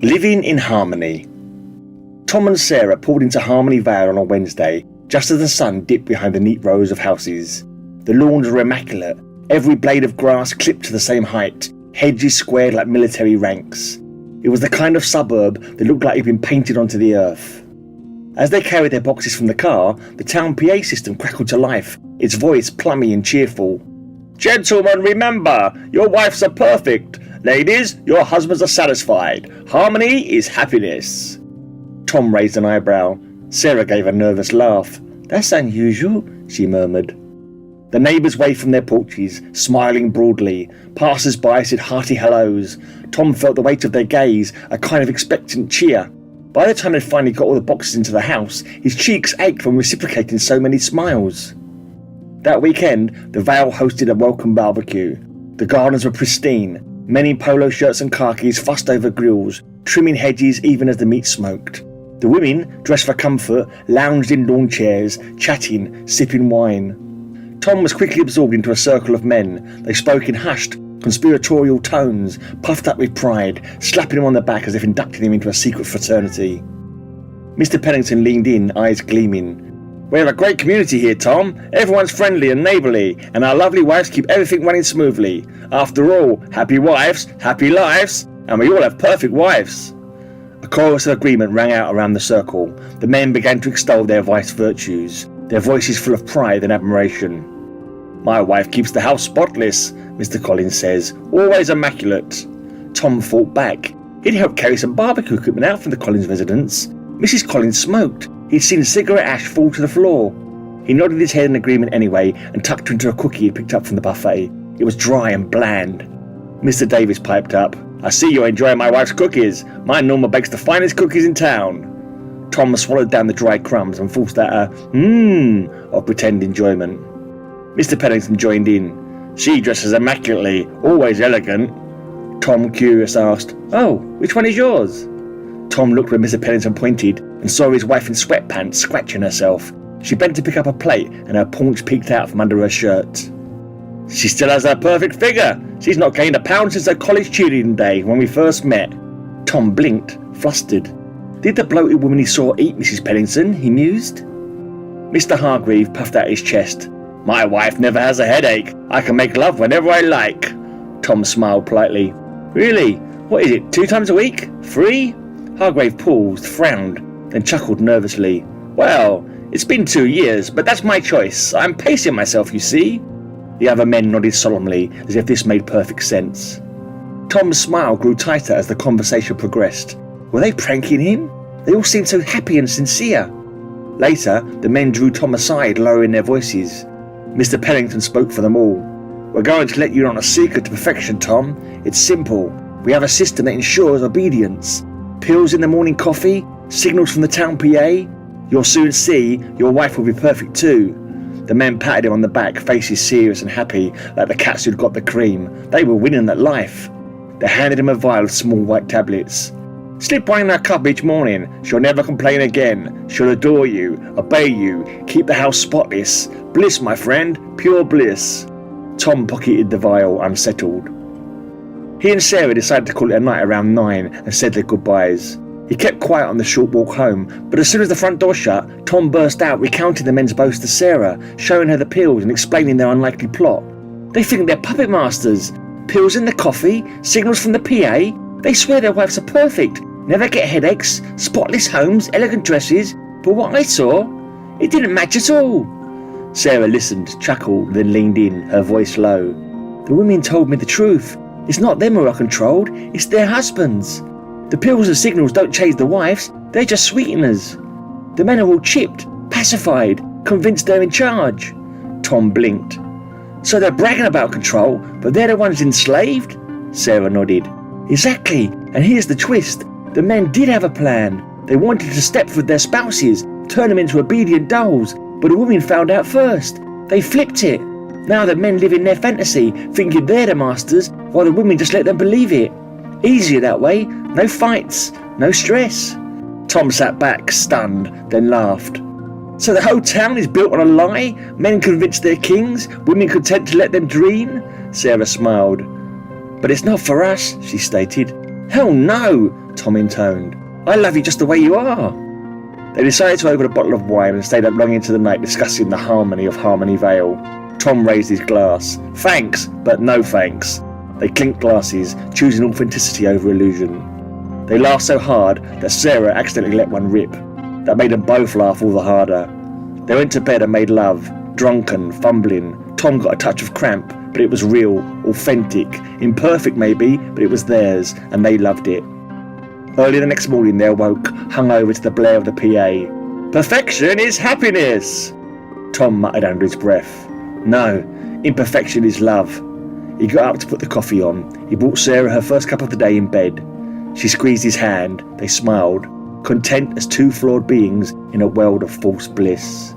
Living in Harmony. Tom and Sarah pulled into Harmony Vale on a Wednesday, just as the sun dipped behind the neat rows of houses. The lawns were immaculate, every blade of grass clipped to the same height, hedges squared like military ranks. It was the kind of suburb that looked like it had been painted onto the earth. As they carried their boxes from the car, the town PA system crackled to life, its voice plummy and cheerful. "Gentlemen, remember, your wives are perfect. Ladies, your husbands are satisfied. Harmony is happiness." Tom raised an eyebrow. Sarah gave a nervous laugh. "That's unusual," she murmured. The neighbours waved from their porches, smiling broadly. Passers-by said hearty hellos. Tom felt the weight of their gaze, a kind of expectant cheer. By the time they'd finally got all the boxes into the house, his cheeks ached from reciprocating so many smiles. That weekend, the Vale hosted a welcome barbecue. The gardens were pristine. Men in polo shirts and khakis fussed over grills, trimming hedges even as the meat smoked. The women, dressed for comfort, lounged in lawn chairs, chatting, sipping wine. Tom was quickly absorbed into a circle of men. They spoke in hushed, conspiratorial tones, puffed up with pride, slapping him on the back as if inducting him into a secret fraternity. Mr. Pennington leaned in, eyes gleaming. "We have a great community here, Tom. Everyone's friendly and neighbourly, and our lovely wives keep everything running smoothly. After all, happy wives, happy lives, and we all have perfect wives." A chorus of agreement rang out around the circle. The men began to extol their wife's virtues, their voices full of pride and admiration. "My wife keeps the house spotless," Mr. Collins says, "always immaculate." Tom fought back. He'd helped carry some barbecue equipment out from the Collins residence. Mrs. Collins smoked. He'd seen cigarette ash fall to the floor. He nodded his head in agreement anyway and tucked her into a cookie he'd picked up from the buffet. It was dry and bland. Mr. Davis piped up. "I see you're enjoying my wife's cookies. My Norma bakes the finest cookies in town." Tom swallowed down the dry crumbs and forced out a of pretend enjoyment. Mr. Pennington joined in. "She dresses immaculately, always elegant." Tom, curious, asked, "Oh, which one is yours?" Tom looked where Mr. Pennington pointed and saw his wife in sweatpants scratching herself. She bent to pick up a plate and her paunch peeked out from under her shirt. "She still has her perfect figure. She's not gained a pound since her college cheerleading day when we first met." Tom blinked, flustered. Did the bloated woman he saw eat Mrs. Pennington? He mused. Mr. Hargreave puffed out his chest. "My wife never has a headache. I can make love whenever I like." Tom smiled politely. "Really? What is it, 2 times a week? 3? Hargrave paused, frowned, then chuckled nervously. "Well, it's been 2 years, but that's my choice. I'm pacing myself, you see." The other men nodded solemnly, as if this made perfect sense. Tom's smile grew tighter as the conversation progressed. Were they pranking him? They all seemed so happy and sincere. Later, the men drew Tom aside, lowering their voices. Mr. Pennington spoke for them all. "We're going to let you in on a secret to perfection, Tom. It's simple. We have a system that ensures obedience. Pills in the morning coffee, signals from the town PA. You'll soon see your wife will be perfect too." The men patted him on the back, faces serious and happy, like the cats who'd got the cream. They were winning at life. They handed him a vial of small white tablets. "Slip one in her cup each morning. She'll never complain again. She'll adore you, obey you, keep the house spotless. Bliss, my friend, pure bliss." Tom pocketed the vial, unsettled. He and Sarah decided to call it a night around 9 and said their goodbyes. He kept quiet on the short walk home, but as soon as the front door shut, Tom burst out recounting the men's boast to Sarah, showing her the pills and explaining their unlikely plot. "They think they're puppet masters. Pills in the coffee, signals from the PA. They swear their wives are perfect, never get headaches, spotless homes, elegant dresses. But what I saw, it didn't match at all." Sarah listened, chuckled, then leaned in, her voice low. "The women told me the truth. It's not them who are controlled, it's their husbands. The pills and signals don't change the wives, they're just sweeteners. The men are all chipped, pacified, convinced they're in charge." Tom blinked. "So they're bragging about control, but they're the ones enslaved?" Sarah nodded. "Exactly, and here's the twist. The men did have a plan. They wanted to step with their spouses, turn them into obedient dolls, but the women found out first. They flipped it. Now the men live in their fantasy, thinking they're the masters, while the women just let them believe it. Easier that way, no fights, no stress." Tom sat back, stunned, then laughed. "So the whole town is built on a lie? Men convinced they're kings, women content to let them dream?" Sarah smiled. "But it's not for us," she stated. "Hell no! Tom intoned. I love you just the way you are. They decided to open a bottle of wine and stayed up long into the night discussing the harmony of Harmony Vale. Tom raised his glass. Thanks, but no thanks. They clinked glasses, choosing authenticity over illusion. They laughed so hard that Sarah accidentally let one rip. That made them both laugh all the harder. They went to bed and made love, drunken, fumbling. Tom got a touch of cramp, but it was real, authentic, imperfect maybe, but it was theirs, and they loved it. Early the next morning they awoke, hungover to the blare of the PA. Perfection is happiness! Tom muttered under his breath. No, imperfection is love. He got up to put the coffee on. He brought Sarah her first cup of the day in bed. She squeezed his hand. They smiled, content as two flawed beings in a world of false bliss.